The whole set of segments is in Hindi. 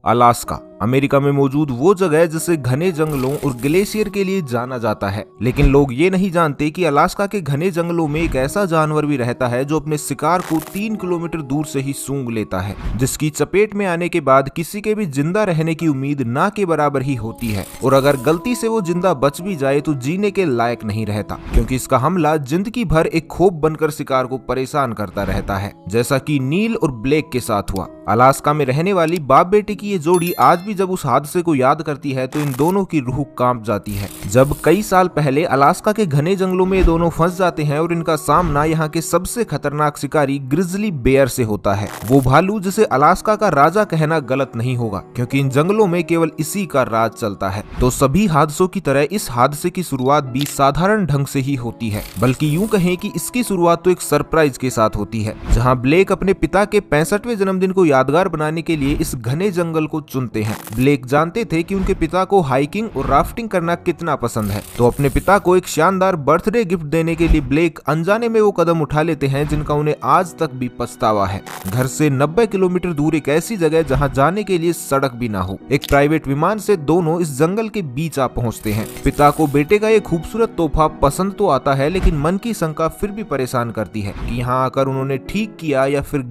अलास्का अमेरिका में मौजूद वो जगह है जिसे घने जंगलों और ग्लेशियर के लिए जाना जाता है। लेकिन लोग ये नहीं जानते कि अलास्का के घने जंगलों में एक ऐसा जानवर भी रहता है जो अपने शिकार को 3 किलोमीटर दूर से ही सूंघ लेता है, जिसकी चपेट में आने के बाद किसी के भी जिंदा रहने की उम्मीद ना के बराबर ही होती है। और अगर गलती से वो जिंदा बच भी जाए तो जीने के लायक नहीं रहता, क्योंकि इसका हमला जिंदगी भर एक खौफ बनकर शिकार को परेशान करता रहता है, जैसा कि नील और ब्लेक के साथ हुआ। अलास्का में रहने वाली बाप बेटे की ये जोड़ी आज भी जब उस हादसे को याद करती है तो इन दोनों की रूह कांप जाती है। जब कई साल पहले अलास्का के घने जंगलों में ये दोनों फंस जाते हैं और इनका सामना यहाँ के सबसे खतरनाक शिकारी ग्रिजली बेयर से होता है, वो भालू जिसे अलास्का का राजा कहना गलत नहीं होगा, क्योंकि इन जंगलों में केवल इसी का राज चलता है। तो सभी हादसों की तरह इस हादसे की शुरुआत भी साधारण ढंग से ही होती है, बल्कि यूं कहें कि इसकी शुरुआत तो एक सरप्राइज के साथ होती है, जहाँ ब्लेक अपने पिता के 65वें जन्मदिन को यादगार बनाने के लिए इस घने जंगल को चुनते हैं। ब्लेक जानते थे कि उनके पिता को हाइकिंग और राफ्टिंग करना कितना पसंद है, तो अपने पिता को एक शानदार बर्थडे गिफ्ट देने के लिए ब्लेक अनजाने में वो कदम उठा लेते हैं जिनका उन्हें आज तक भी पछतावा है। घर से 90 किलोमीटर दूर एक ऐसी जगह जहां जाने के लिए सड़क भी ना हो, एक प्राइवेट विमान से दोनों इस जंगल के बीच आ पहुंचते हैं। पिता को बेटे का ये खूबसूरत तोहफा पसंद तो आता है, लेकिन मन की शंका फिर भी परेशान करती है कि यहाँ आकर उन्होंने ठीक किया या फिर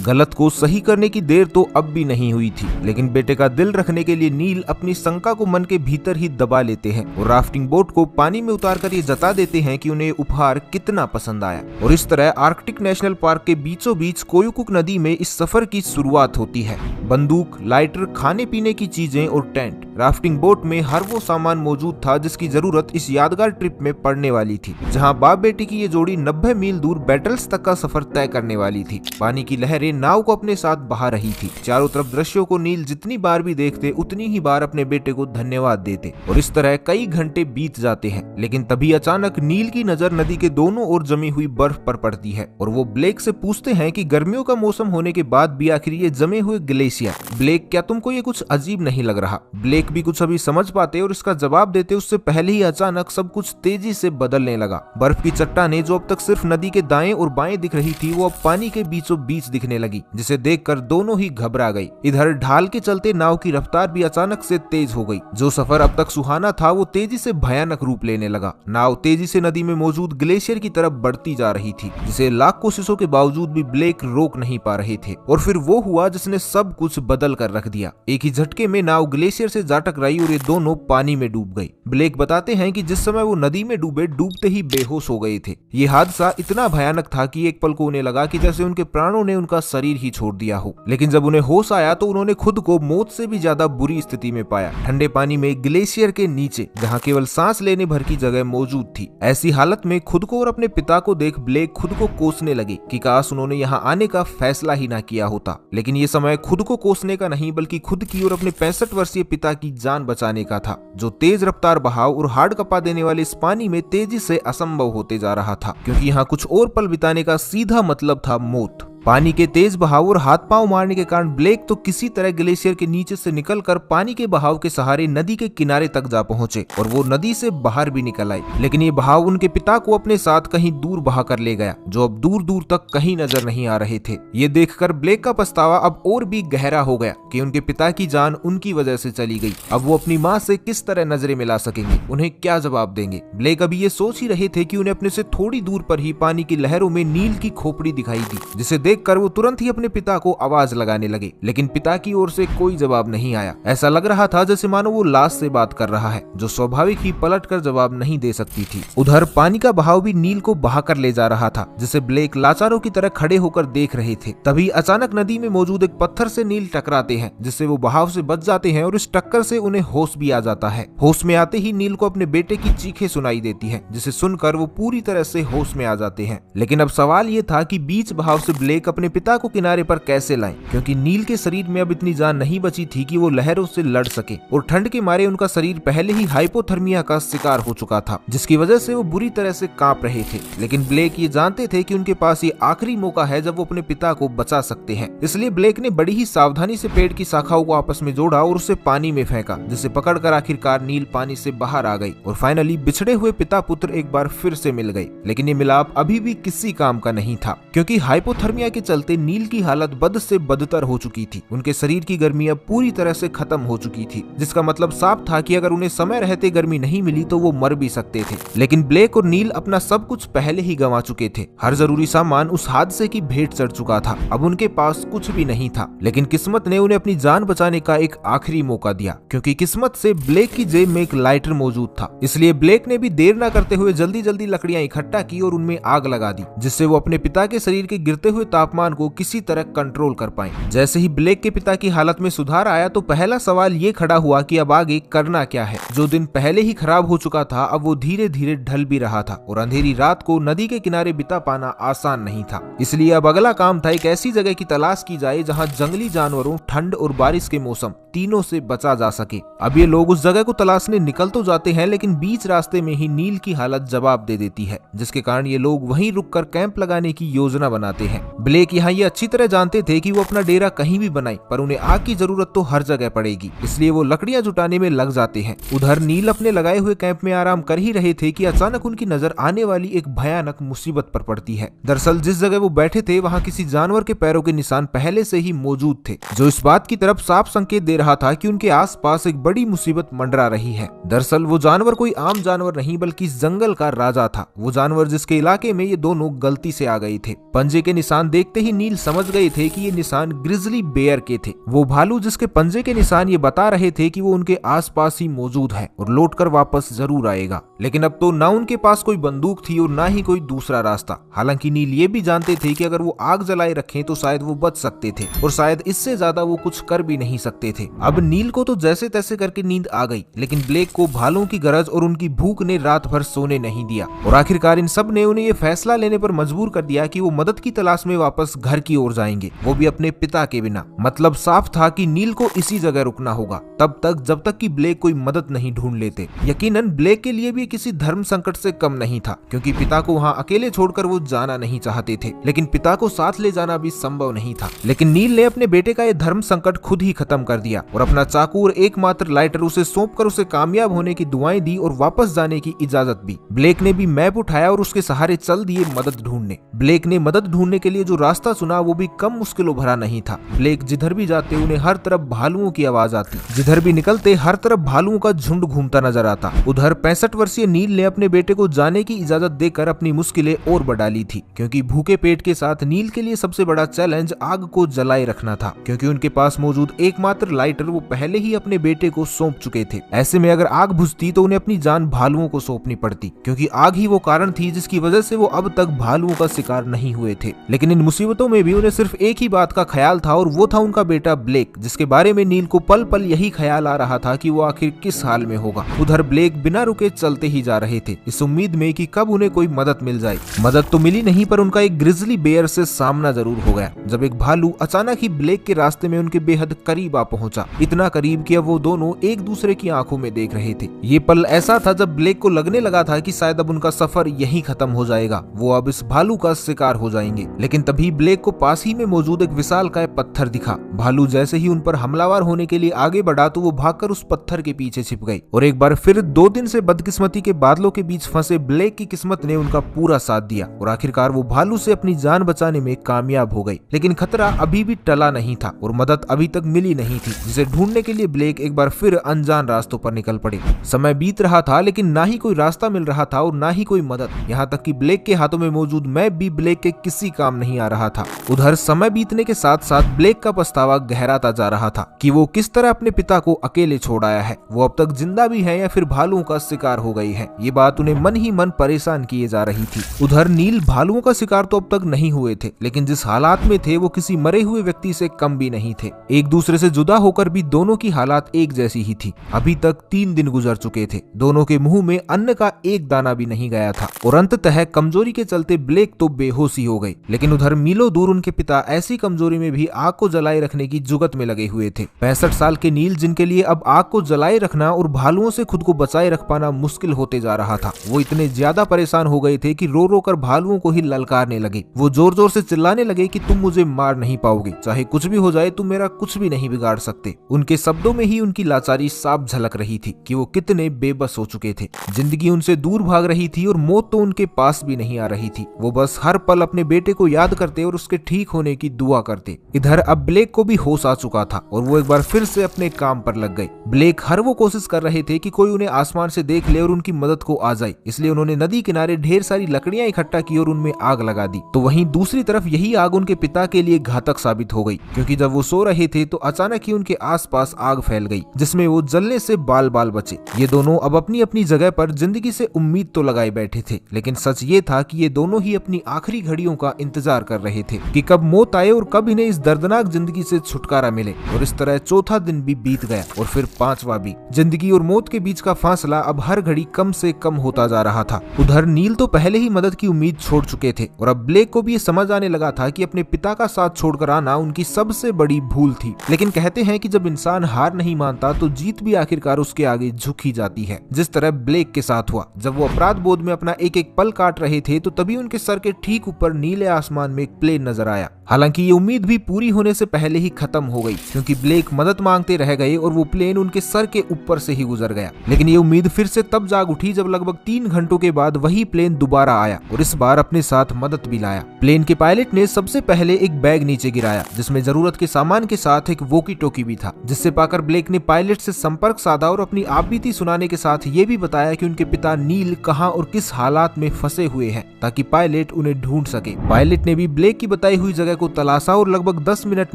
गलत को सही करने की देर तो अब भी नहीं हुई थी। लेकिन बेटे का दिल रखने के लिए नील अपनी शंका को मन के भीतर ही दबा लेते हैं और राफ्टिंग बोट को पानी में उतारकर ये जता देते हैं कि उन्हें उपहार कितना पसंद आया। और इस तरह आर्कटिक नेशनल पार्क के बीचों बीच कोयुकुक नदी में इस सफर की शुरुआत होती है। बंदूक, लाइटर, खाने पीने की चीजें और टेंट, राफ्टिंग बोट में हर वो सामान मौजूद था जिसकी जरूरत इस यादगार ट्रिप में पड़ने वाली थी, जहां बाप बेटी की ये जोड़ी 90 मील दूर बैटल्स तक का सफर तय करने वाली थी। पानी की लहरें नाव को अपने साथ बहा रही थी। चारों तरफ दृश्यों को नील जितनी बार भी देखते उतनी ही बार अपने बेटे को धन्यवाद देते, और इस तरह कई घंटे बीत जाते हैं। लेकिन तभी अचानक नील की नजर नदी के दोनों ओर जमी हुई बर्फ पर पड़ती है और वो ब्लेक से पूछते हैं कि गर्मियों का मौसम होने के बाद भी आखिर ये जमे हुए ग्लेशियर, ब्लेक क्या तुमको ये कुछ अजीब नहीं लग रहा? ब्लेक भी कुछ अभी समझ पाते और इसका जवाब देते उससे पहले ही अचानक सब कुछ तेजी से बदलने लगा। बर्फ की चट्टानें जो अब तक सिर्फ नदी के दाएं और बाएं दिख रही थी, वो अब पानी के बीचों बीच दिखने लगी, जिसे देखकर दोनों ही घबरा गई। इधर ढाल के चलते नाव की रफ्तार भी अचानक से तेज हो गई। जो सफर अब तक सुहाना था वो तेजी से भयानक रूप लेने लगा। नाव तेजी से नदी में मौजूद ग्लेशियर की तरफ बढ़ती जा रही थी, जिसे लाख कोशिशों के बावजूद भी ब्लेक रोक नहीं पा रहे थे। और फिर वो हुआ जिसने सब कुछ बदल कर रख दिया। एक ही झटके में नाव ग्लेशियर से जा टकराई और ये दोनों पानी में डूब गई। ब्लेक बताते हैं कि जिस समय वो नदी में डूबते ही बेहोश हो गए थे। ये हादसा इतना भयानक था कि एक पल को उन्हें लगा कि जैसे उनके प्राणों ने उनका शरीर ही छोड़ दिया हो। लेकिन जब उन्हें होश आया तो उन्होंने खुद को मौत से भी ज्यादा बुरी स्थिति में पाया, ठंडे पानी में ग्लेशियर के नीचे, जहाँ केवल सांस लेने भर की जगह मौजूद थी। ऐसी हालत में खुद को और अपने पिता को देख ब्लेक खुद को कोसने लगे कि काश उन्होंने यहाँ आने का फैसला ही ना किया होता। लेकिन ये समय खुद को कोसने का नहीं, बल्कि खुद की और अपने 65 वर्षीय पिता की जान बचाने का था, जो तेज रफ्तार बहाव और हाड़ कपा देने वाले इस पानी में तेजी से असंभव होते जा रहा था, क्योंकि यहाँ कुछ और पल बिताने का सीधा मतलब था मौत। पानी के तेज बहाव और हाथ पांव मारने के कारण ब्लेक तो किसी तरह ग्लेशियर के नीचे से निकलकर पानी के बहाव के सहारे नदी के किनारे तक जा पहुंचे और वो नदी से बाहर भी निकल आए। लेकिन ये बहाव उनके पिता को अपने साथ कहीं दूर बहा कर ले गया, जो अब दूर दूर तक कहीं नजर नहीं आ रहे थे। ये देखकर ब्लेक का पछतावा अब और भी गहरा हो गया कि उनके पिता की जान उनकी वजह से चली गई। अब वो अपनी माँ से किस तरह नजरें मिला सकेंगे, उन्हें क्या जवाब देंगे? ब्लेक अभी ये सोच ही रहे थे कि उन्हें अपने से थोड़ी दूर पर ही पानी की लहरों में नील की खोपड़ी दिखाई दी, जिसे देखकर वो तुरंत ही अपने पिता को आवाज लगाने लगे। लेकिन पिता की ओर से कोई जवाब नहीं आया। ऐसा लग रहा था जैसे मानो वो लाश से बात कर रहा है, जो स्वाभाविक ही पलटकर जवाब नहीं दे सकती थी। उधर पानी का बहाव भी नील को बहाकर ले जा रहा था, जिसे ब्लेक लाचारों की तरह खड़े होकर देख रहे थे। तभी अचानक नदी में मौजूद एक पत्थर से नील टकराते हैं, जिससे वो बहाव से बच जाते हैं और इस टक्कर से उन्हें होश भी आ जाता है। होश में आते ही नील को अपने बेटे की चीखें सुनाई देती है, जिसे सुनकर वो पूरी तरह से होश में आ जाते हैं। लेकिन अब सवाल ये था कि बीच बहाव से ब्लेक अपने पिता को किनारे पर कैसे लाएं, क्योंकि नील के शरीर में अब इतनी जान नहीं बची थी कि वो लहरों से लड़ सके, और ठंड के मारे उनका शरीर पहले ही हाइपोथर्मिया का शिकार हो चुका था, जिसकी वजह से वो बुरी तरह से कांप रहे थे। लेकिन ब्लेक ये जानते थे कि उनके पास ये आखिरी मौका है जब वो अपने पिता को बचा सकते हैं। इसलिए ब्लेक ने बड़ी ही सावधानी से पेड़ की शाखाओं को आपस में जोड़ा और उसे पानी में फेंका, जिसे पकड़कर आखिरकार नील पानी से बाहर आ गई और फाइनली बिछड़े हुए पिता पुत्र एक बार फिर से मिल गए। लेकिन ये मिलाप अभी भी किसी काम का नहीं था, क्योंकि हाइपोथर्मिया के चलते नील की हालत बद से बदतर हो चुकी थी। उनके शरीर की गर्मी अब पूरी तरह से खत्म हो चुकी थी, जिसका मतलब साफ था कि अगर उन्हें समय रहते गर्मी नहीं मिली तो वो मर भी सकते थे। लेकिन ब्लेक और नील अपना सब कुछ पहले ही गंवा चुके थे। हर जरूरी सामान उस हादसे की भेंट चढ़ चुका था। अब उनके पास कुछ भी नहीं था। लेकिन किस्मत ने उन्हें अपनी जान बचाने का एक आखिरी मौका दिया, क्योंकि किस्मत से ब्लेक की जेब में एक लाइटर मौजूद था। इसलिए ब्लेक ने भी देर न करते हुए जल्दी जल्दी लकड़ियां इकट्ठा की और उनमें आग लगा दी, जिससे वो अपने पिता के शरीर के गिरते हुए तापमान को किसी तरह कंट्रोल कर पाए। जैसे ही ब्लेक के पिता की हालत में सुधार आया तो पहला सवाल ये खड़ा हुआ कि अब आगे करना क्या है। जो दिन पहले ही खराब हो चुका था अब वो धीरे धीरे ढल भी रहा था और अंधेरी रात को नदी के किनारे बिता पाना आसान नहीं था। इसलिए अब अगला काम था एक ऐसी जगह की तलाश की जाए जहां जंगली जानवरों, ठंड और बारिश के मौसम तीनों से बचा जा सके। अब ये लोग उस जगह को तलाशने निकल तो जाते हैं, लेकिन बीच रास्ते में ही नील की हालत जवाब दे देती है, जिसके कारण ये लोग वहीं रुककर कैंप लगाने की योजना बनाते हैं। ब्लेक यहाँ ये अच्छी तरह जानते थे कि वो अपना डेरा कहीं भी बनाए, पर उन्हें आग की जरूरत तो हर जगह पड़ेगी, इसलिए वो लकड़ियां जुटाने में लग जाते हैं। उधर नील अपने लगाए हुए कैंप में आराम कर ही रहे थे कि अचानक उनकी नजर आने वाली एक भयानक मुसीबत पर पड़ती है। दरअसल जिस जगह वो बैठे थे वहाँ किसी जानवर के पैरों के निशान पहले से ही मौजूद थे, जो इस बात की तरफ साफ संकेत दे रहा था कि उनके आसपास एक बड़ी मुसीबत मंडरा रही है। दरअसल वो जानवर कोई आम जानवर नहीं बल्कि जंगल का राजा था। वो जानवर जिसके इलाके में ये दोनों गलती से आ गए थे। पंजे के निशान देखते ही नील समझ गए थे कि ये निशान ग्रिजली बेयर के थे, वो भालू जिसके पंजे के निशान ये बता रहे थे कि वो उनके आसपास ही मौजूद है और लौटकर वापस जरूर आएगा। लेकिन अब तो ना उनके पास कोई बंदूक थी और ना ही कोई दूसरा रास्ता। हालांकि नील ये भी जानते थे कि अगर वो आग जलाए रखें तो शायद वो बच सकते थे और शायद इससे ज्यादा वो कुछ कर भी नहीं सकते थे। अब नील को तो जैसे तैसे करके नींद आ गई, लेकिन ब्लेक को भालुओं की गरज और उनकी भूख ने रात भर सोने नहीं दिया और आखिरकार इन सब ने उन्हें ये फैसला लेने पर मजबूर कर दिया कि वो मदद की तलाश में वापस घर की ओर जाएंगे, वो भी अपने पिता के बिना। मतलब साफ था कि नील को इसी जगह रुकना होगा तब तक जब तक कि ब्लेक कोई मदद नहीं ढूंढ लेते। यकीनन ब्लेक के लिए भी किसी धर्म संकट से कम नहीं था, क्योंकि पिता को वहाँ अकेले छोड़कर वो जाना नहीं चाहते थे, लेकिन पिता को साथ ले जाना भी संभव नहीं था। लेकिन नील ने अपने बेटे का ये धर्म संकट खुद ही खत्म कर दिया और अपना चाकू और एकमात्र लाइटर उसे सौंपकर उसे कामयाब होने की दुआएं दी और वापस जाने की इजाजत भी। ब्लेक ने भी मैप उठाया और उसके सहारे चल दिए मदद ढूंढने। ब्लेक ने मदद ढूंढने के लिए जो रास्ता चुना वो भी कम मुश्किलों भरा नहीं था। ब्लेक जिधर भी जाते उन्हें हर तरफ भालुओं की आवाज आती, जिधर भी निकलते हर तरफ भालुओं का झुंड घूमता नजर आता। उधर 65 वर्षीय नील ने अपने बेटे को जाने की इजाजत देकर अपनी मुश्किलें और बढ़ा ली थी, क्योंकि भूखे पेट के साथ नील के लिए सबसे बड़ा चैलेंज आग को जलाए रखना था, क्योंकि उनके पास मौजूद एकमात्र लाइटर वो पहले ही अपने बेटे को सौंप चुके थे। ऐसे में अगर आग बुझती तो उन्हें अपनी जान भालुओं को सौंपनी पड़ती, क्योंकि आग ही वो कारण थी जिसकी वजह से वो अब तक भालुओं का शिकार नहीं हुए थे। लेकिन इन मुसीबतों में भी उन्हें सिर्फ एक ही बात का ख्याल था और वो था उनका बेटा ब्लेक, जिसके बारे में नील को पल पल यही ख्याल आ रहा था कि वो आखिर किस हाल में होगा। उधर ब्लेक बिना रुके चलते ही जा रहे थे, इस उम्मीद में कि कब उन्हें कोई मदद मिल जाए। मदद तो मिली नहीं, पर उनका एक ग्रिजली बेयर से सामना जरूर हो गया, जब एक भालू अचानक ही ब्लेक के रास्ते में उनके बेहद करीब आ पहुंचा। इतना करीब कि अब वो दोनों एक दूसरे की आंखों में देख रहे थे। ये पल ऐसा था जब ब्लेक को लगने लगा था कि शायद अब उनका सफर यहीं खत्म हो जाएगा, वो अब इस भालू का शिकार हो जाएंगे। लेकिन तभी ब्लेक को पास ही में मौजूद एक विशालकाय पत्थर दिखा। भालू जैसे ही उन पर हमलावर होने के लिए आगे बढ़ा तो वो भागकर उस पत्थर के पीछे छिप गई और एक बार फिर 2 दिन से बदकिस्मती के बादलों के बीच फंसे ब्लेक की किस्मत ने उनका पूरा साथ दिया और आखिरकार वो भालू से अपनी जान बचाने में कामयाब हो गई। लेकिन खतरा अभी भी टला नहीं था और मदद अभी तक मिली नहीं थी, जिसे ढूंढने के लिए ब्लेक एक बार फिर अनजान रास्तों पर निकल पड़े। समय बीत रहा था, लेकिन ना ही कोई रास्ता मिल रहा था और ना ही कोई मदद। यहाँ तक कि ब्लेक के हाथों में मौजूद मैप भी ब्लेक के किसी काम नहीं आ रहा था। उधर समय बीतने के साथ साथ ब्लेक का पछतावा गहराता जा रहा था कि वो किस तरह अपने पिता को अकेले छोड़ आया है। वो अब तक जिंदा भी है या फिर भालुओं का शिकार हो गई है। ये बात उन्हें मन ही मन परेशान किए जा रही थी। उधर नील भालुओं का शिकार तो अब तक नहीं हुए थे, लेकिन जिस हालात में थे वो किसी मरे हुए व्यक्ति से कम भी नहीं थे। एक दूसरे से जुदा होकर भी दोनों की हालात एक जैसी ही थी। अभी तक 3 दिन गुजर चुके थे, दोनों के मुंह में अन्न का एक दाना भी नहीं गया था और अंततः कमजोरी के चलते ब्लेक तो बेहोश ही हो गई। लेकिन उधर मीलों दूर उनके पिता ऐसी कमजोरी में भी आग को जलाए रखने की जुगत में लगे हुए थे। 65 साल के नील, जिनके लिए अब आग को जलाए रखना और भालुओं से खुद को बचाए रख पाना मुश्किल होते जा रहा था, वो इतने ज्यादा परेशान हो गए थे कि रो रो कर भालुओं को ही ललकारने लगे। वो जोर जोर से चिल्लाने लगे कि तुम मुझे मार नहीं पाओगे, चाहे कुछ भी हो जाए तुम मेरा कुछ भी नहीं बिगाड़ सकते। उनके शब्दों में ही उनकी लाचारी साफ झलक रही थी कि वो कितने बेबस हो चुके थे। जिंदगी उनसे दूर भाग रही थी और मौत तो उनके पास भी नहीं आ रही थी। वो बस हर पल अपने बेटे को याद करते और उसके ठीक होने की दुआ करते। इधर अब ब्लेक को भी होश आ चुका था और वो एक बार फिर से अपने काम पर लग गए। ब्लेक हर वो कोशिश कर रहे थे कि कोई उन्हें आसमान से देख ले और उनकी मदद को आ जाए, इसलिए उन्होंने नदी किनारे ढेर सारी लकड़ियां इकट्ठा की और उनमें आग लगा दी। तो वहीं दूसरी तरफ यही आग उनके पिता के लिए घातक साबित हो गई, क्योंकि जब वो सो रहे थे तो अचानक ही उनके आसपास आग फैल गई, जिसमें वो जलने से बाल बाल बचे। ये दोनों अब अपनी अपनी जगह पर जिंदगी से उम्मीद तो लगाए बैठे थे, लेकिन सच ये था कि ये दोनों ही अपनी आखिरी घड़ियों का इंतजार कर रहे थे कि कब मौत आए और कब इन्हें इस दर्दनाक जिंदगी से छुटकारा मिले। और इस तरह चौथा दिन भी बीत गया और फिर पांचवा भी। जिंदगी और मौत के बीच का फासला अब हर घड़ी कम से कम होता जा रहा था। उधर नील तो पहले ही मदद की उम्मीद छोड़ चुके थे और अब ब्लेक को भी ये समझ आने लगा था कि अपने पिता का साथ छोड़कर आना उनकी सबसे बड़ी भूल थी। लेकिन कहते हैं कि जब इंसान हार नहीं मानता तो जीत भी आखिरकार उसके आगे झुक ही जाती है, जिस तरह ब्लेक के साथ हुआ। जब वो अपराध बोध में अपना एक एक पल काट रहे थे तो तभी उनके सर के ठीक ऊपर नीले आसमान में एक प्लेन नजर आया। हालांकि ये उम्मीद भी पूरी होने से पहले ही खत्म हो गई, क्योंकि ब्लेक मदद मांगते रह गए और वो प्लेन उनके सर के ऊपर से ही गुजर गया। लेकिन ये उम्मीद फिर से तब जाग उठी जब लगभग 3 घंटों के बाद वही प्लेन दोबारा आया और इस बार अपने साथ मदद भी लाया। प्लेन के पायलट ने सबसे पहले एक बैग नीचे गिराया, जिसमें जरूरत के सामान के साथ एक वॉकी टॉकी भी था, जिससे पाकर ब्लेक ने पायलट से संपर्क साधा और अपनी आपबीती सुनाने के साथ ये भी बताया कि उनके पिता नील कहां और किस हालात में फंसे हुए हैं, ताकि पायलट उन्हें ढूंढ सके। पायलट ने भी ब्लेक की बताई हुई जगह को तलाशा और लगभग 10 मिनट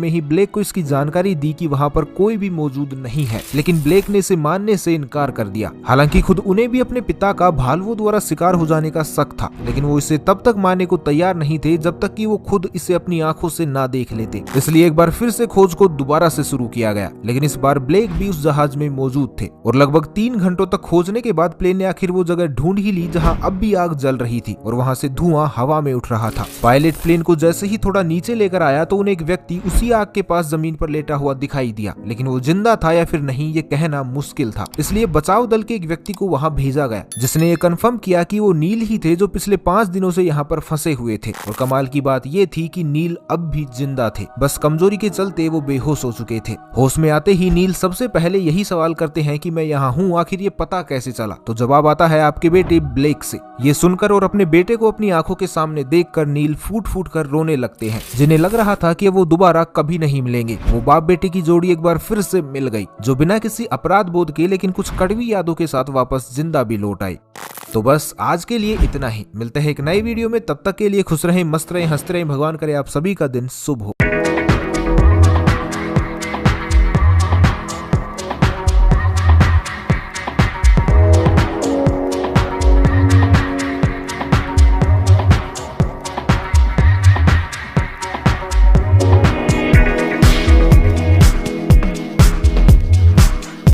में ही ब्लेक को इसकी जानकारी दी कि वहां पर कोई भी मौजूद नहीं है। लेकिन ब्लेक ने इसे मानने से इनकार कर दिया। हालांकि खुद उन्हें भी अपने पिता का भालुओं द्वारा शिकार हो जाने का शक था, लेकिन वो इसे तब तक मानने को तैयार नहीं थे जब तक कि वो खुद इसे अपनी आंखों से ना देख लेते। इसलिए एक बार फिर से खोज को दोबारा से शुरू किया गया, लेकिन इस बार ब्लेक भी उस जहाज में मौजूद थे और लगभग 3 घंटों तक खोजने के बाद प्लेन ने आखिर वो जगह ढूंढ ही ली जहां अब भी आग जल रही थी और वहां से धुआं हवा में उठ रहा था। पायलट प्लेन को जैसे ही थोड़ा नीचे लेकर आया तो उन्हें एक व्यक्ति उसी आग के पास जमीन पर लेटा हुआ दिखाई दिया, लेकिन वो जिंदा था या फिर नहीं ये कहना मुश्किल था। इसलिए बचाव दल के एक व्यक्ति को वहां भेजा गया, जिसने ये कंफर्म किया कि वो नील ही थे जो पिछले 5 दिनों से यहाँ पर फंसे हुए थे। और कमाल की बात ये थी कि नील अब भी जिंदा थे, बस कमजोरी के चलते वो बेहोश हो चुके थे। होश में आते ही नील सबसे पहले यही सवाल करते हैं कि मैं यहाँ हूँ, आखिर ये पता कैसे चला। तो जवाब आता है आपके बेटे ब्लेक से। ये सुनकर और अपने बेटे को अपनी आंखों के सामने देखकर नील फूट फूट कर रोने लगते हैं, जिन्हें लग रहा था कि वो दोबारा कभी नहीं मिलेंगे। वो बाप बेटे की जोड़ी एक बार फिर से मिल गई, जो बिना किसी अपराध बोध के लेकिन कुछ कड़वी यादों के साथ वापस जिंदा भी लौट आई। तो बस आज के लिए इतना ही। मिलते हैं एक नई वीडियो में, तब तक के लिए खुश रहें, मस्त रहें, हंसते रहें। भगवान करे आप सभी का दिन शुभ हो।